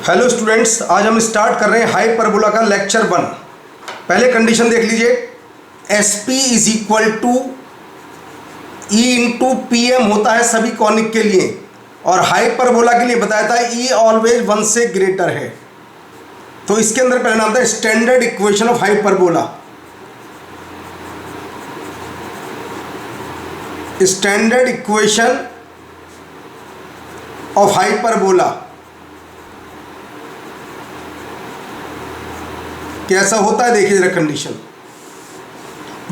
Hello students, आज हम start कर रहे हैं हाइपरबोला का लेक्चर 1। पहले कंडीशन देख लीजिए। S P is equal to e into P M होता है सभी कॉनिक के लिए, और हाइपरबोला के लिए बताया था ई ऑलवेज 1 से ग्रेटर है। तो इसके अंदर पहला नाम था standard equation of hyperbola. Standard equation of hyperbola कैसा होता है, देखिए जरा कंडीशन।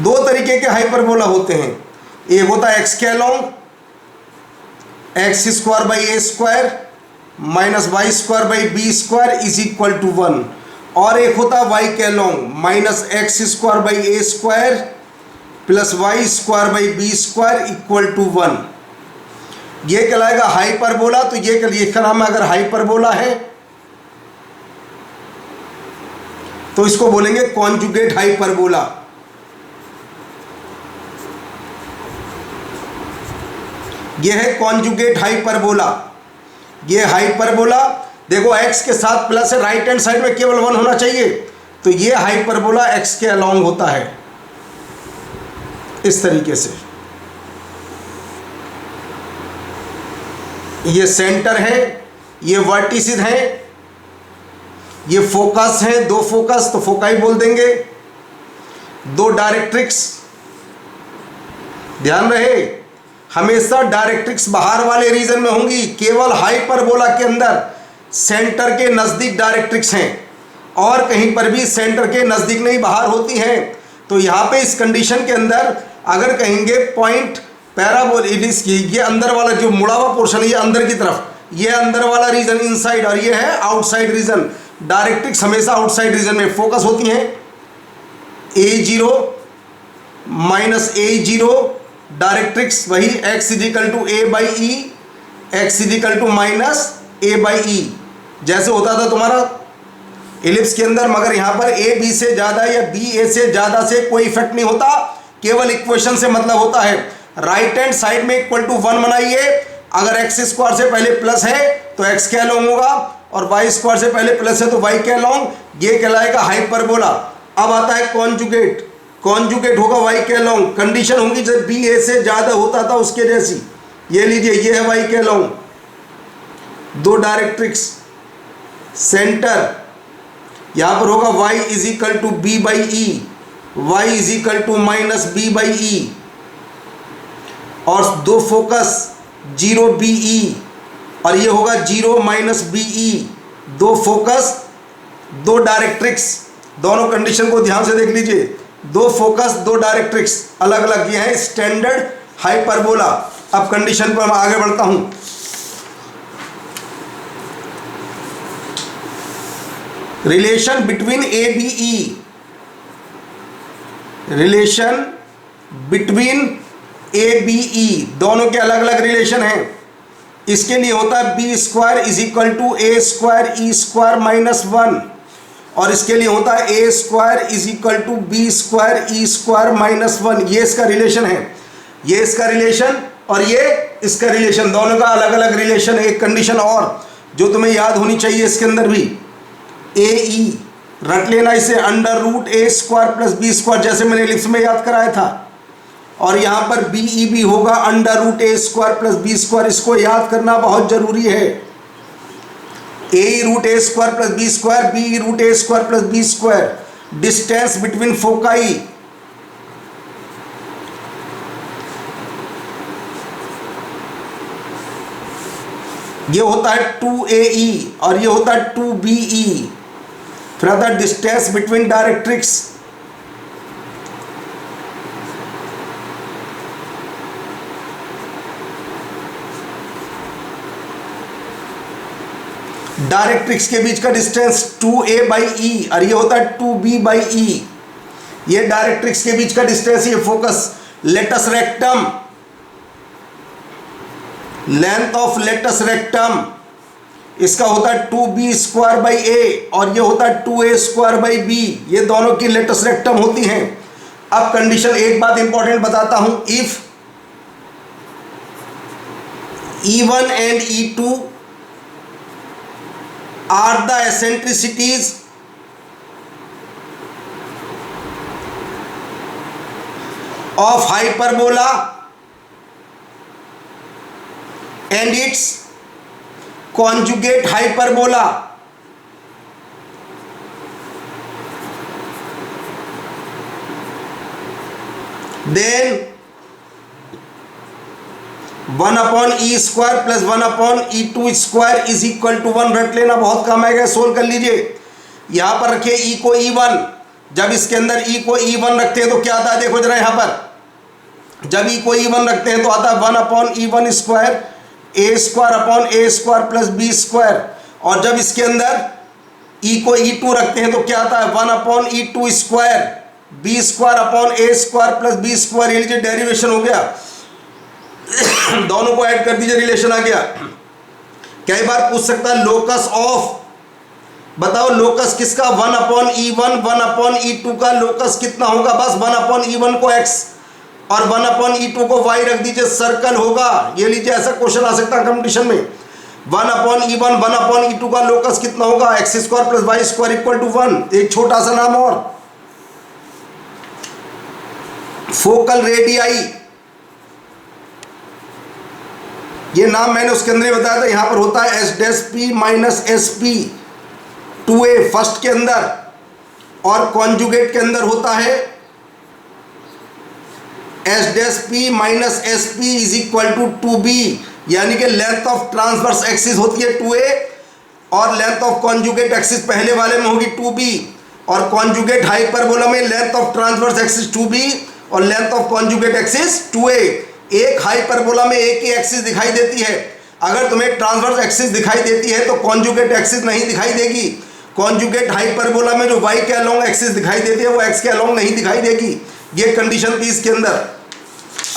दो तरीके के हाइपरबोला होते हैं। एक होता है एक्स के along, x square by a square minus y square by b square is equal to 1, और एक होता है वाई के along minus x square by a square plus y square by b square equal to 1। ये कहलाएगा hyperbola. तो ये इसका नाम है, अगर हाइपरबोला है तो इसको बोलेंगे कॉन्जुगेट हाइपरबोला। ये है कॉन्जुगेट हाइपरबोला। ये हाइपरबोला देखो x के साथ प्लस है, राइट हैंड साइड में केवल 1 होना चाहिए। तो ये हाइपरबोला x के अलोंग होता है इस तरीके से। ये सेंटर है, ये वर्टिसेस हैं, ये फोकस है, दो फोकस तो फोकाई बोल देंगे, दो डायरेक्ट्रिक्स। ध्यान रहे, हमेशा डायरेक्ट्रिक्स बाहर वाले रीजन में होंगी। केवल हाइपरबोला के अंदर सेंटर के नज़दीक डायरेक्ट्रिक्स हैं, और कहीं पर भी सेंटर के नज़दीक नहीं, बाहर होती हैं। तो यहाँ पे इस कंडीशन के अंदर अगर कहेंगे पॉइंट पैराबोलिस की, ये अंदर वाला जो मुड़ा हुआ पोर्शन है ये अंदर की तरफ, ये अंदर वाला रीजन इनसाइड, और ये है आउटसाइड रीजन। डायरेक्ट्रिक्स हमेशा आउटसाइड रीजन में फोकस होती हैं। A0 माइनस A0 डायरेक्ट्रिक्स वही x equal to a by e, x equal to minus a by e, जैसे होता था तुम्हारा एलिप्स के अंदर। मगर यहाँ पर a b से ज़्यादा या b a से ज़्यादा से कोई इफेक्ट नहीं होता, केवल इक्वेशन से मतलब होता है। राइट हैंड साइड में इक्वल टू 1 बनाइए। अगर एक्स स्क्वायर से पहले प्लस है तो एक्स के अलोंग होगा, और वाई स्क्वायर से पहले प्लस है तो वाई के अलोंग। ये कहलाएगा हाइपरबोला। अब आता है कॉन्जुगेट। कॉन्जुगेट होगा वाई के अलोंग। कंडीशन होगी जब बी ए से ज़्यादा होता था उसके जैसी। ये लीजिए, ये है वाई के अलोंग, दो डायरेक्ट्रिक्स, सेंटर यहाँ पर होगा y is equal to b by e, y is equal to minus b by e, और दो फोकस 0 बी ई, और ये होगा 0 माइनस बी ई, दो फोकस दो डायरेक्ट्रिक्स। दोनों कंडीशन को ध्यान से देख लीजिए, दो फोकस दो डायरेक्ट्रिक्स अलग अलग। ये है स्टैंडर्ड हाइपरबोला। अब कंडीशन पर मैं आगे बढ़ता हूं। Relation between a b e, relation between a b e, दोनों के अलग अलग रिलेशन हैं। इसके लिए होता है b square is equal to a square e square minus 1, और इसके लिए होता है a square is equal to b square e square minus 1। ये इसका रिलेशन है, ये इसका रिलेशन और ये इसका रिलेशन, दोनों का अलग अलग रिलेशन है। एक कंडीशन और जो तुम्हें याद होनी चाहिए इसके अंदर भी, ए ई रट लेना इसे, under root a square plus b square, जैसे मैंने एलिप्स में याद कराया था। और यहाँ पर बी ई भी होगा under root a square plus b square. इसको याद करना बहुत जरूरी है। A root a square plus b square, b root a square plus b square. Distance between foci, ये होता है 2AE और ये होता है 2BE। फिर आता है डिस्टेंस बिटवीन डायरेक्ट्रिक्स, डायरेक्ट्रिक्स के बीच का डिस्टेंस 2A बाई ई, और ये होता है 2B बाई ई। ये डायरेक्ट्रिक्स के बीच का डिस्टेंस, ये focus latus rectum, length of latus rectum, इसका होता है 2B स्क्वायर बाई ए, और ये होता है 2A स्क्वायर बाई बी। ये दोनों की लेटस रेक्टम होती हैं। अब कंडीशन, एक बात इंपॉर्टेंट बताता हूं, if E1 and E2 are the eccentricities of hyperbola and its conjugate hyperbola. Then 1 upon e square plus 1 upon e2 square is equal to 1 रट लेना, बहुत कम आएगा, सोल्व कर लीजिए। यहां पर रखिए e को e1, जब इसके अंदर e को e1 रखते हैं तो क्या आता है, देखो जरा यहां पर जब e को e1 रखते हैं तो आता है 1 upon e1 square a square upon a square plus b square, और जब इसके अंदर e को e2 रखते हैं तो क्या आता है 1 upon e2 square b square upon a square plus b square. ये लीजिए डेरिवेशन हो गया, दोनों को ऐड कर दीजिए, रिलेशन आ गया। कई बार पूछ सकता है लोकस ऑफ, बताओ लोकस किसका, 1 अपॉन e1 1 अपॉन e2 का लोकस कितना होगा, बस 1 अपॉन e1 को x और 1 अपॉन e2 को y रख दीजिए, सर्कल होगा। ये लीजिए ऐसा क्वेश्चन आ सकता है कंपटीशन में, 1 अपॉन e1 1 अपॉन e2 का लोकस कितना होगा, x square plus y square equal to 1। एक छोटा सा नाम और, फोकल रेडियाई, ये नाम मैंने उसके अंदर ही बताया था। यहां पर होता है S dash P minus S P 2a first के अंदर, और कॉन्जुगेट के अंदर होता है S dash P minus S P is equal to 2b, यानी कि लेंथ ऑफ ट्रांसवर्स एक्सिस होती है 2a और लेंथ ऑफ कॉन्जुगेट एक्सिस पहले वाले में होगी 2b, और कॉन्जुगेट हाइपरबोला में length of transverse axis 2b और length of conjugate axis 2a। एक हाइपरबोला में एक ही एक्सिस दिखाई देती है, अगर तुम्हें ट्रांसवर्स एक्सिस दिखाई देती है तो कॉन्जुगेट एक्सिस नहीं दिखाई देगी। कॉन्जुगेट हाइपरबोला में जो y के अलोंग एक्सिस दिखाई देती है वो x के अलोंग नहीं दिखाई देगी। ये कंडीशन थी इसके अंदर।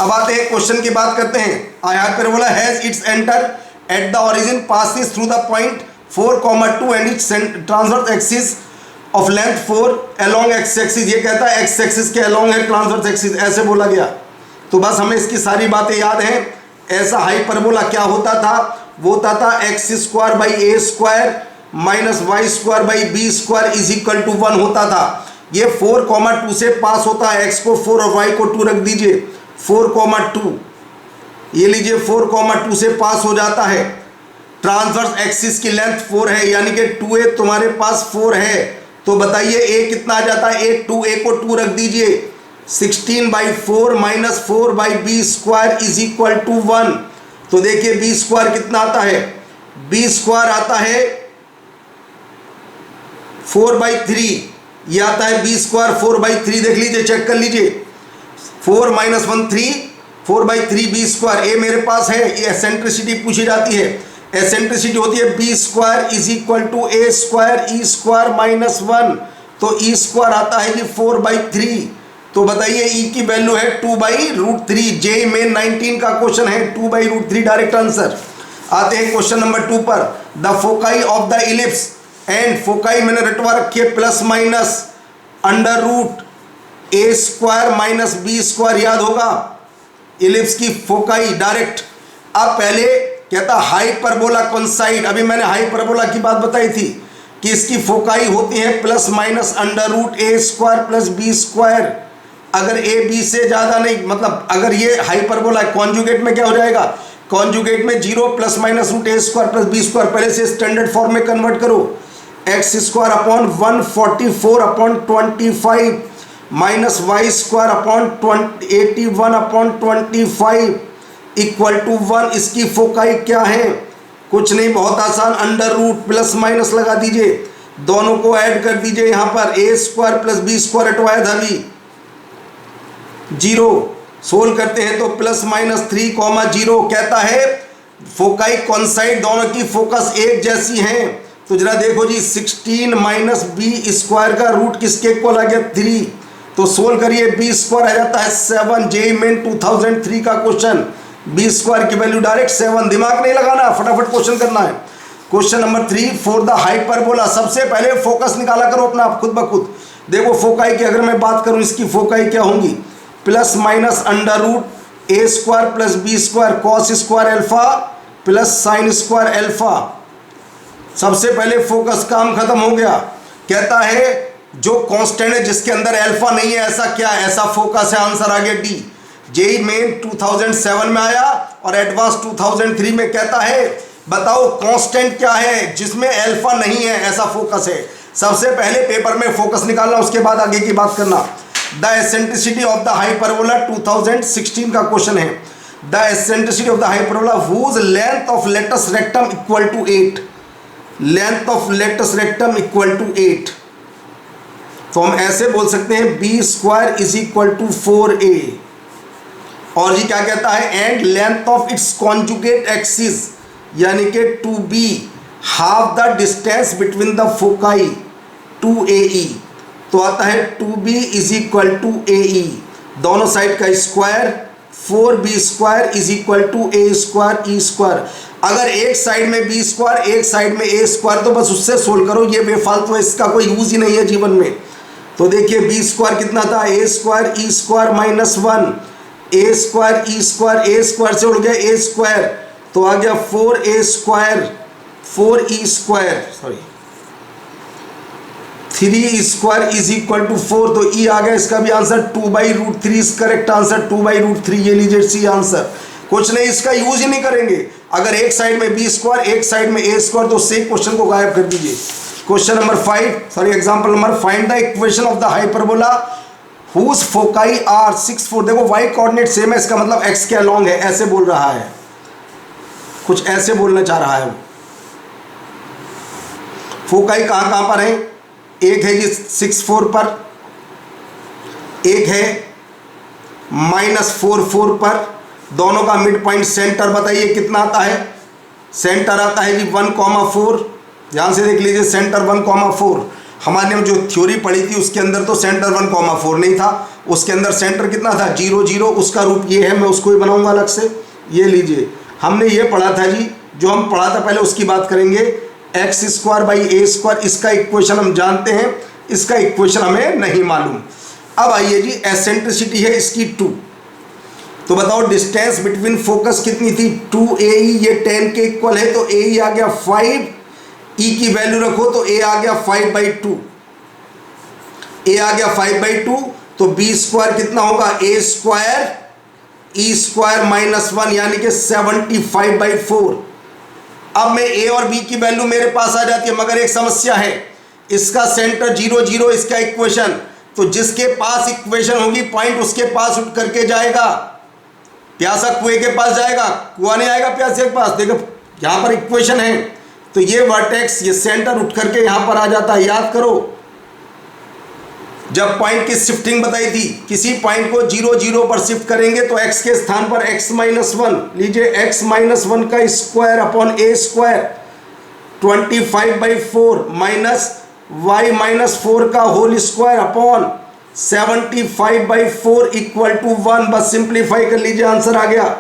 अब आते हैं क्वेश्चन की बात करते हैं। a hyperbola has its center at the origin passes through the point 4,2 and its transverse axis of length 4 along x axis, ये कहता है x axis के along है ट्रांसवर्स एक्सिस, ऐसे बोला गया। तो बस हमें इसकी सारी बातें याद हैं। ऐसा हाइपरबोला क्या होता था, वो होता था x square by a square minus y square by b square is equal to 1 होता था। ये 4,2 से पास होता है, x को 4 और y को 2 रख दीजिए, 4,2, ये लीजिए 4,2 से पास हो जाता है। ट्रांसवर्स एक्सिस की लेंथ 4 है, यानी कि 2a तुम्हारे पास 4 है, तो बताइए a कितना आ जाता है, a को 2 रख दीजिए, 16/4 minus 4/b square is equal to 1। तो देखिए b स्क्वायर कितना आता है, b स्क्वायर आता है 4/3, ये आता है b स्क्वायर 4/3, देख लीजिए चेक कर लीजिए, 4 माइनस 1 3, 4/3 b स्क्वायर। ए मेरे पास है, ये एसेंट्रिसिटी पूछी जाती है, एसेंट्रिसिटी होती है b square is equal to a square e square minus 1, तो e स्क्वायर आता है जी 4/3। तो बताइए e की वैल्यू है 2/√3। जे में 19 का क्वेश्चन है, 2/√3 डायरेक्ट आंसर। आते हैं क्वेश्चन नंबर 2 पर। The foci of the ellipse and foci मैंने रटवा रखी है plus minus √a square minus b square, याद होगा इलिप्स की फोकाई डायरेक्ट। अब पहले कहता हाइपरबोला कॉन्साइड, अभी मैंने हाइपरबोला की बात बताई थी कि इसकी फोकाई होती है plus minus √a square plus b square. अगर a b से ज़्यादा नहीं, मतलब अगर ये हाइपरबोला है, कॉन्जुगेट में क्या हो जाएगा, कॉन्जुगेट में 0 plus minus √a square plus b square, पहले से स्टैंडर्ड फॉर्म में कन्वर्ट करो, x square upon 144 upon 25 minus y square upon 81 upon 25 equal to 1। इसकी फोकाई क्या है, कुछ नहीं, बहुत आसान, अंडर रूट प्लस माइनस लगा दीजिए, दोनों को ऐड कर दीजिए। यहाँ पर a square plus b square हटवाया था अभी, 0, सोल्व करते हैं तो प्लस माइनस 3,0 कहता है फोकाई कॉन्साइड, दोनों की फोकस एक जैसी हैं। तो जरा देखो जी, 16 माइनस बी स्क्वायर का रूट किसके इक्वल आ गया 3, तो सोल्व करिए, बी स्क्वायर आ जाता है 7। जे में 2003 का क्वेश्चन, बी स्क्वायर की वैल्यू डायरेक्ट 7, दिमाग नहीं लगाना, फटाफट क्वेश्चन करना है। Question number 3, for the hyperbola, सबसे पहले फोकस निकाला करो अपना आप खुद ब खुद। देखो फोकाई की अगर मैं बात करूं, इसकी फोकाई क्या होंगी, plus minus √a square plus b square cos square alpha plus sine square alpha. सबसे पहले फोकस, काम खत्म हो गया। कहता है जो कांस्टेंट है जिसके अंदर अल्फा नहीं है, ऐसा क्या है, ऐसा फोकस है। आंसर आ गया डी। जेई मेन 2007 में आया और एडवांस 2003 में। कहता है बताओ कांस्टेंट क्या है जिसमें अल्फा नहीं है, ऐसा फोकस है। सबसे पहले पेपर में फोकस निकालना, उसके बाद आगे की बात करना। The eccentricity of the hyperbola 2016 का क्वेश्चन है। The eccentricity of the hyperbola whose length of latus rectum equal to 8। Length of latus rectum equal to 8। तो हम ऐसे बोल सकते हैं b square is equal to 4a। और ये क्या कहता है, and length of its conjugate axis यानी कि 2b half the distance between the foci 2ae। तो आता है 2b is equal to ae, दोनों साइड का square 4b square is equal to a square e square. अगर एक साइड में b स्क्वायर एक साइड में a स्क्वायर तो बस उससे सोल्व करो, ये बेफालतू है, इसका कोई यूज ही नहीं है जीवन में। तो देखिए b स्क्वायर कितना था, a square e square minus 1, a square e square, a square से उड़ गया a स्क्वायर, तो आ गया 4a square 4e square sorry 3 square is equal to 4। तो e आ गया, इसका भी आंसर 2/√3 इज करेक्ट आंसर, 2/√3। ये लीजिए सी आंसर। कुछ नहीं, इसका यूज ही नहीं करेंगे। अगर एक साइड में b स्क्वायर एक साइड में a स्क्वायर तो उससे क्वेश्चन को गायब कर दीजिए। Question number 5 sorry example number, find the equation of the hyperbola whose foci are 6 4। देखो y कोऑर्डिनेट सेम है, इसका मतलब x के अलोंग है, ऐसे बोल रहा है, कुछ ऐसे बोलना चाह रहा है वो। फोकाई कहाँ कहाँ पर है, एक है जी 6 4 पर, एक है -4 पर, दोनों का मिड पॉइंट सेंटर बताइए कितना आता है। सेंटर आता है जी 1,4। ध्यान से देख लीजिए, सेंटर 1,4। हमारे जो थ्योरी पढ़ी थी उसके अंदर तो सेंटर 1,4 नहीं था, उसके अंदर सेंटर कितना था 0 0। उसका रूप ये है, मैं उसको ही बनाऊंगा अलग से। ये लीजिए, हमने ये पढ़ा था जी, जो हम पढ़ा था पहले उसकी बात करेंगे। X square by a square, इसका इक्वेशन हम जानते हैं, इसका इक्वेशन हमें नहीं मालूम। अब आइए जी, एसेंट्रिसिटी है इसकी 2। तो बताओ डिस्टेंस बिटवीन फोकस कितनी थी 2ae, ये 10 के इक्वल है, तो ae आ गया 5, e की वैल्यू रखो तो a आ गया 5/2, a आ गया 5/2। तो b स्क्वायर कितना होगा, a square e square minus 1 यानी कि 75/4। अब मैं a और b की वैल्यू मेरे पास आ जाती है, मगर एक समस्या है, इसका सेंटर 0 0, इसका इक्वेशन, तो जिसके पास इक्वेशन होगी पॉइंट उसके पास उठ करके जाएगा। प्यासा कुएं के पास जाएगा, कुआं नहीं आएगा प्यासे के पास। देखो यहाँ पर इक्वेशन है, तो ये वर्टेक्स ये सेंटर उठ करके यहाँ पर आ जाता है। याद करो जब पॉइंट की शिफ्टिंग बताई थी, किसी पॉइंट को 0 0 पर शिफ्ट करेंगे तो x के स्थान पर x-1 लीजिए, x-1 का square upon a square 25/4 minus y-4 का whole square upon 75/4 equal to 1। बस सिंप्लीफाई कर लीजिए, आंसर आ गया।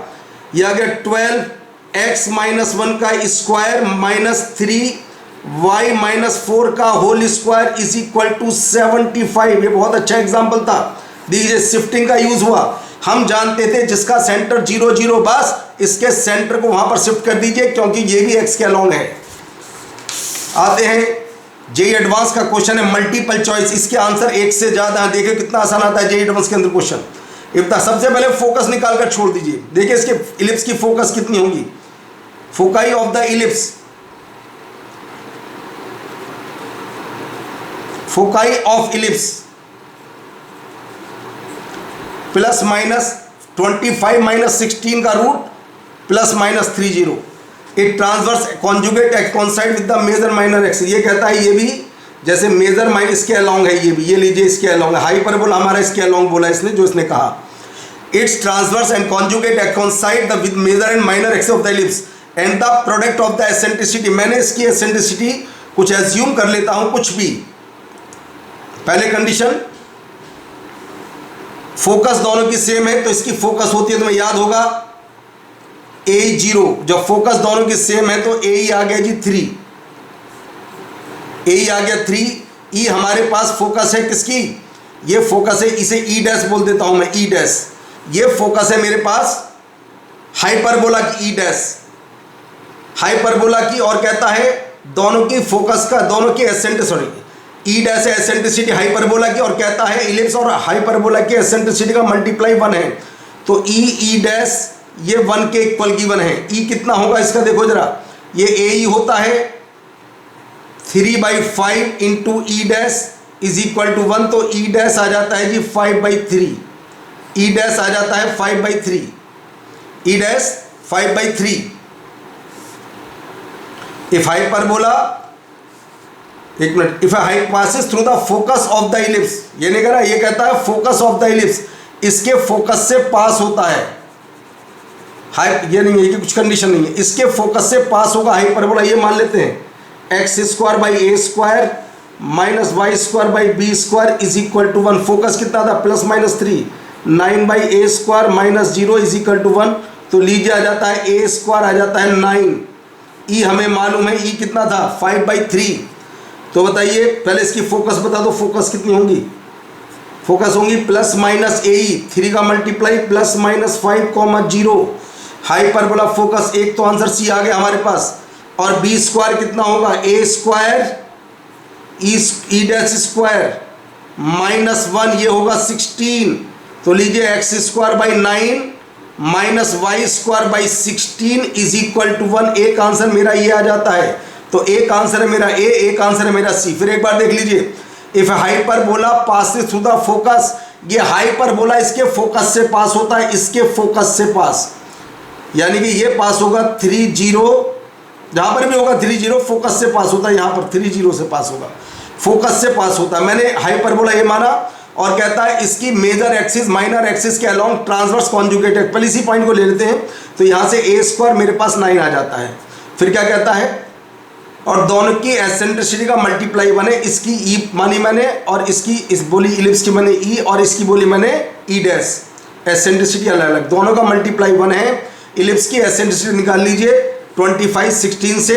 यह आ गया 12x-1 का स्क्वायर माइनस 3y-4 का whole square is equal to 75। ये बहुत अच्छा एग्जाम्पल था, दीजिए शिफ्टिंग का यूज हुआ। हम जानते थे जिसका सेंटर 0 0, बस इसके सेंटर को वहां पर शिफ्ट कर दीजिए, क्योंकि ये भी x के अलोंग है। आते हैं जेई एडवांस का क्वेश्चन है, मल्टीपल चॉइस, इसके आंसर एक से ज्यादा हैं। देखिए कितना आसान आता है जेई एडवांस के अंदर क्वेश्चन। इतना सबसे पहले फोकस निकाल कर छोड़ दीजिए। देखिए इसके इलिप्स की फोकस कितनी होगी, foci of the ellipse, foci of ellipse +-25 -16 का root +-30। It transverse conjugate axis coincide with the major minor axis. ये कहता है ये भी जैसे मेजर माइनर इसके अलोंग है, ये भी, ये लीजिए इसके अलोंग है। हाइपरबोला हमारा इसके अलोंग बोला इसने, जो इसने कहा its transverse and conjugate axis coincide the with major and minor axis of the ellipse and the product of the eccentricity. मैंने इसकी एसेंट्रिसिटी कुछ एज्यूम कर लेता हूं, कुछ भी। पहले कंडीशन फोकस दोनों की सेम है, तो इसकी फोकस होती है, तुम्हें याद होगा A0। जब फोकस दोनों की सेम है तो AE आ गया जी 3, AE आ गया 3। E हमारे पास फोकस है किसकी, ये फोकस है, इसे E' बोल देता हूं मैं, E'। ये फोकस है मेरे पास हाइपरबोला की, E', हाइपरबोला की। और कहता है दोनों की फोकस का, दोनों की एसेंट्रिसिटी, ई डैश एसेंट्रिसिटी हाइपरबोला की, और कहता है इलिप्स और हाइपरबोला की एसेंट्रिसिटी का मल्टीप्लाई 1 है, तो ई डैश ये 1 के इक्वल गिवन है। ई कितना होगा इसका देखो जरा, ये ए ई होता है 3/5 into e dash is equal to 1, तो ई डैश आ जाता है जी 5/3, ई डैश आ जाता है 5/3, ई डैश 5/3। इफ हाइपरबोला, एक minute, if height passes through the focus of the ellipse, ये नहीं कह रहा, ये कहता है फोकस ऑफ द इलिप्स, इसके फोकस से पास होता है, ये नहीं है कि कुछ कंडीशन नहीं है, इसके फोकस से पास होगा हाइपरबोला, ये मान लेते हैं x² - a² - y² is equal to 1। Focus कितना था +-3, 9/a² - 0 इज इक्वल टू 1, तो लीजिए आ जाता है a² आ जाता है 9, ई हमें मालूम है, ई कितना था 5/3। तो बताइए पहले इसकी फोकस बता दो, फोकस कितनी होंगी, फोकस होंगी +-ae, 3 का मल्टीप्लाई +-5, 0, हाइपरबोला फोकस 1, तो आंसर सी आ गया हमारे पास। और b² कितना होगा, a² ई डैश स्क्वायर -1, ये होगा 16, तो लीजिए x² - 9 -y² 16 is equal to 1। एक आंसर मेरा ये आ जाता है, तो एक आंसर है मेरा ए, एक आंसर है मेरा सी। फिर एक बार देख लीजिए, if hyperbola passes through the focus, ये हाइपरबोला इसके फोकस से पास होता है, इसके फोकस से पास, यानी कि ये पास होगा 30, जहाँ पर भी होगा 30 फोकस से पास होता है, यहाँ पर 30 से पास होगा, फोकस से पास होता है। मैंने हाइपरबोला ये माना, और कहता है इसकी मेजर एक्सिस माइनर एक्सिस के अलोंग ट्रांसवर्स कॉन्जुगेट है। पहले इसी पॉइंट को ले लेते हैं, तो यहाँ से a² मेरे पास 9 आ जाता है। फिर क्या कहता है, और दोनों की एसेंट्रिसिटी का मल्टीप्लाई 1 है, इसकी ई मानी मैंने, और इसकी इस बोली इलिप्स की मैंने ई, और इसकी बोली मैंने ई डैश, एसेंट्रिसिटी अलग अलग, दोनों का मल्टीप्लाई 1 है। इलिप्स की एसेंट्रिसिटी निकाल लीजिए 25 16 से,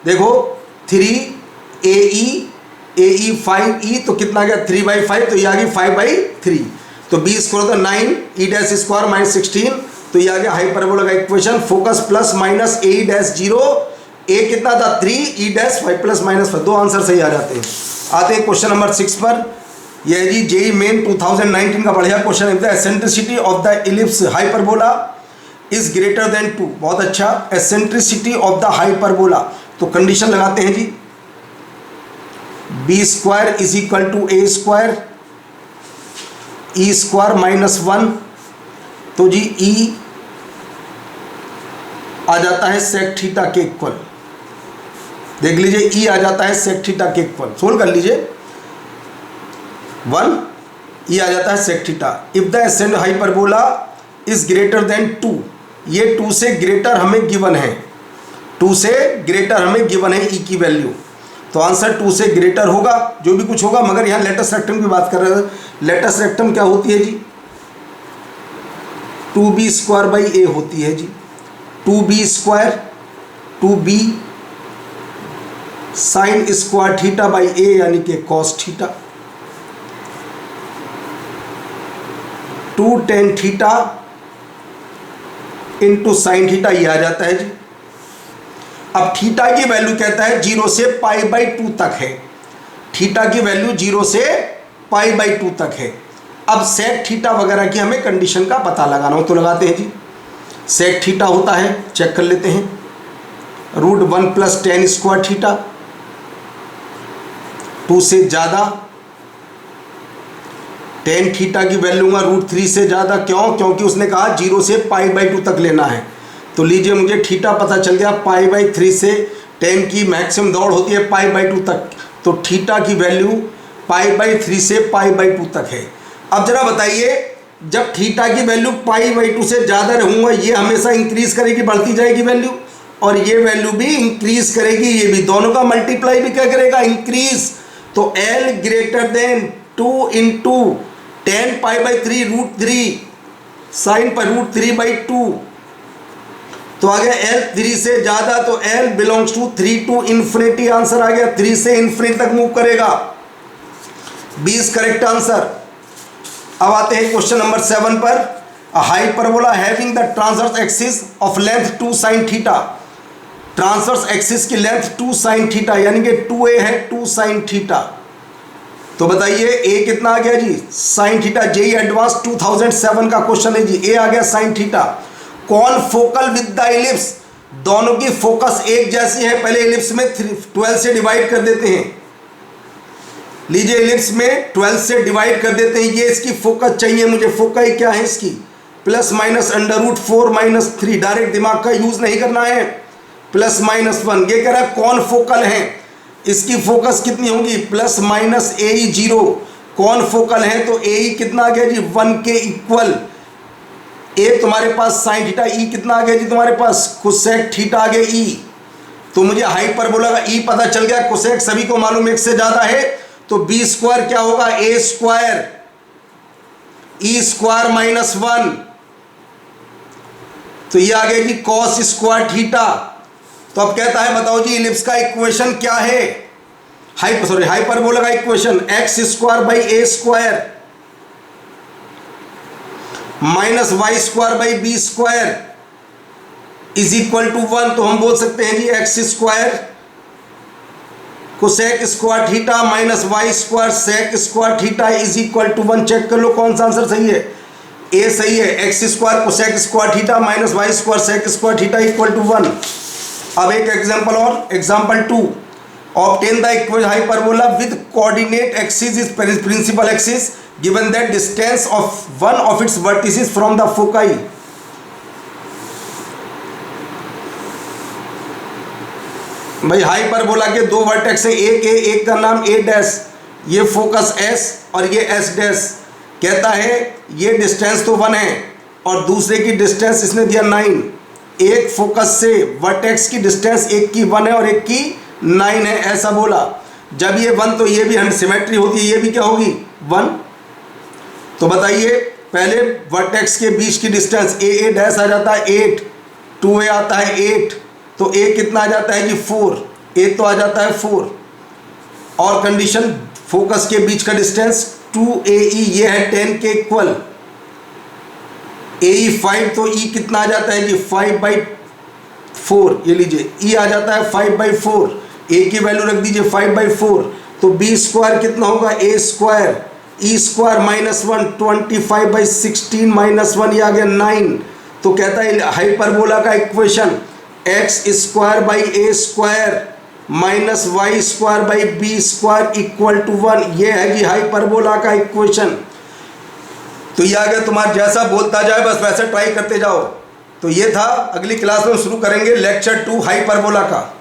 देखो 3 AE 5E, तो कितना गया 3/5, तो ये आ गई 5/3, तो b² तो 9 ई डैश स्क्वायर -16, तो ये आ गया हाइपरबोला का equation. Focus +- a dash 0, a कितना था 3, ई डैश 5 +-5, दो आंसर सही आ जाते हैं। आते हैं क्वेश्चन नंबर 6 पर, यह है जी JEE मेन 2019 का बढ़िया क्वेश्चन है। The eccentricity of the ellipse hyperbola is greater than 2, बहुत अच्छा। एसेंट्रिसिटी ऑफ द हाइपरबोला, तो कंडीशन लगाते हैं जी, b² is equal to a² e² -1, तो जी e आ जाता है sec थीटा के इक्वल, देख लीजिए e आ जाता है sec थीटा के इक्वल, सोल्व कर लीजिए 1, e आ जाता है sec theta. If the ascent hyperbola is greater than 2, ये 2 से ग्रेटर हमें गिवन है, 2 से ग्रेटर हमें गिवन है e की वैल्यू, तो आंसर 2 से ग्रेटर होगा, जो भी कुछ होगा। मगर यहाँ लेटेस्ट रेक्टम की बात कर रहे हैं, लेटेस्ट रेक्टम क्या होती है जी, 2b² a होती है जी, 2b² 2b sin² theta by a, यानी कि cos theta, 2 tan theta into sine theta, ये आ जाता है जी। अब थीटा की वैल्यू कहता है 0 से π/2 तक है, थीटा की वैल्यू 0 से π/2 तक है। अब सेक थीटा वगैरह की हमें कंडीशन का पता लगाना हो, तो लगाते हैं जी। सेक थीटा होता है, चेक कर लेते हैं, √1 + tan² थीटा, 2 से ज़्यादा, tan थीटा की वैल्यू में √3 से ज़्यादा, क्यों, क्योंकि उसने कहा 0 से π/2 तक लेना है। तो लीजिए मुझे थीटा पता चल गया, π/3 से tan की मैक्सिमम दौड़ होती है π/2 तक, तो थीटा की वैल्यू π/3 से π/2 तक है। अब जरा बताइए, जब थीटा की वैल्यू π/2 से ज़्यादा रहूँगा, ये हमेशा इंक्रीज करेगी, बढ़ती जाएगी वैल्यू, और ये वैल्यू भी इंक्रीज करेगी, ये भी, दोनों का मल्टीप्लाई भी क्या करेगा, इंक्रीज। तो L greater than 2 into tan π/3 √3 sine पर √3/2, तो आ गया L 3 से ज़्यादा, तो L बिलोंग्स टू 3 to इन्फिनिटी, आंसर आ गया 3 से इन्फिनिटी तक मूव करेगा, 20 करेक्ट आंसर। अब आते हैं क्वेश्चन नंबर 7 पर, hyperbola having the transverse axis of length 2 sin theta, transverse axis की लेंथ 2 sin थीटा, यानी कि 2a है 2 sin थीटा। तो बताइए a कितना आ गया जी, sin थीटा। जेई एडवांस 2007 का क्वेश्चन है जी, a आ गया sin थीटा। कौन फोकल विद द इलिप्स, दोनों की फोकस एक जैसी है। पहले इलिप्स में 12 से डिवाइड कर देते हैं, लीजिए इलिप्स में 12 से डिवाइड कर देते हैं। ये इसकी फोकस चाहिए मुझे, फोकस क्या है इसकी, प्लस माइनस √4 - 3, डायरेक्ट दिमाग का यूज नहीं करना है, +-1। ये कह रहा है कौन फोकल है, इसकी फोकस कितनी होगी, ±AE 0। कौन फोकल है तो AE कितना आ गया जी, 1 के इक्वल। ए तुम्हारे पास साइन थीटा, ई कितना आ गया जी तुम्हारे पास, कोसेक थीटा आ गया ई। तो मुझे हाइपरबोला का ई पता चल गया, कोसेक सभी को मालूम एक से ज्यादा है, तो बी स्क्वायर क्या होगा, ए स्क्वायर ई स्क्वायर -1। तो ये आ गया जी कॉस स्क्वायर थीटा। तो अब कहता है बताओ जी इलिप्स का इक्वेशन क्या है, हाइपरबोला का equation, x square by a square -y square by b square is equal to 1। तो हम बोल सकते हैं जी x square cosec square theta -y square sec square theta is equal to 1। Check कर लो कौन सा आंसर सही है, ए सही है। X square cosec square theta -y square sec square theta equal to 1। अब एक एग्जांपल और, example 2, obtain the equation hyperbola with coordinate axis is principal axis given that distance of one of its vertices from the foci. भाई hyperbola के दो vertex हैं, एक का नाम ए डैश, ये फोकस एस और ये एस डैश। कहता है ये डिस्टेंस तो 1 है और दूसरे की डिस्टेंस इसने दिया 9। एक फोकस से वर्टेक्स की डिस्टेंस एक की 1 है और एक की 9 है, ऐसा बोला। जब ये 1 तो ये भी सिमेट्री होती है, ये भी क्या होगी 1। तो बताइए पहले वर्टेक्स के बीच की डिस्टेंस ए डैश आ जाता है 8, 2a आता है 8, तो a कितना आ जाता है जी 4, a तो आ जाता है 4। और कंडीशन फोकस के बीच का डिस्टेंस 2AE, ये है 10 के इक्वल। AE 5, तो E कितना आ जाता है जी 5/4, ये लीजिए E आ जाता है 5/4, A की वैल्यू रख दीजिए 5/4। तो B स्क्वायर कितना होगा, A स्क्वायर E स्क्वायर -1, 25/16 -1, ये आ गया 9। तो कहता है हाइपरबोला का equation x square by a square -y square by b square equal to 1। ये है जी हाइपरबोला का इक्वेशन। तो ये आ गया, तुम्हारा जैसा बोलता जाए बस वैसे ट्राई करते जाओ। तो ये था, अगली क्लास में शुरू करेंगे लेक्चर 2 हाइपरबोला का।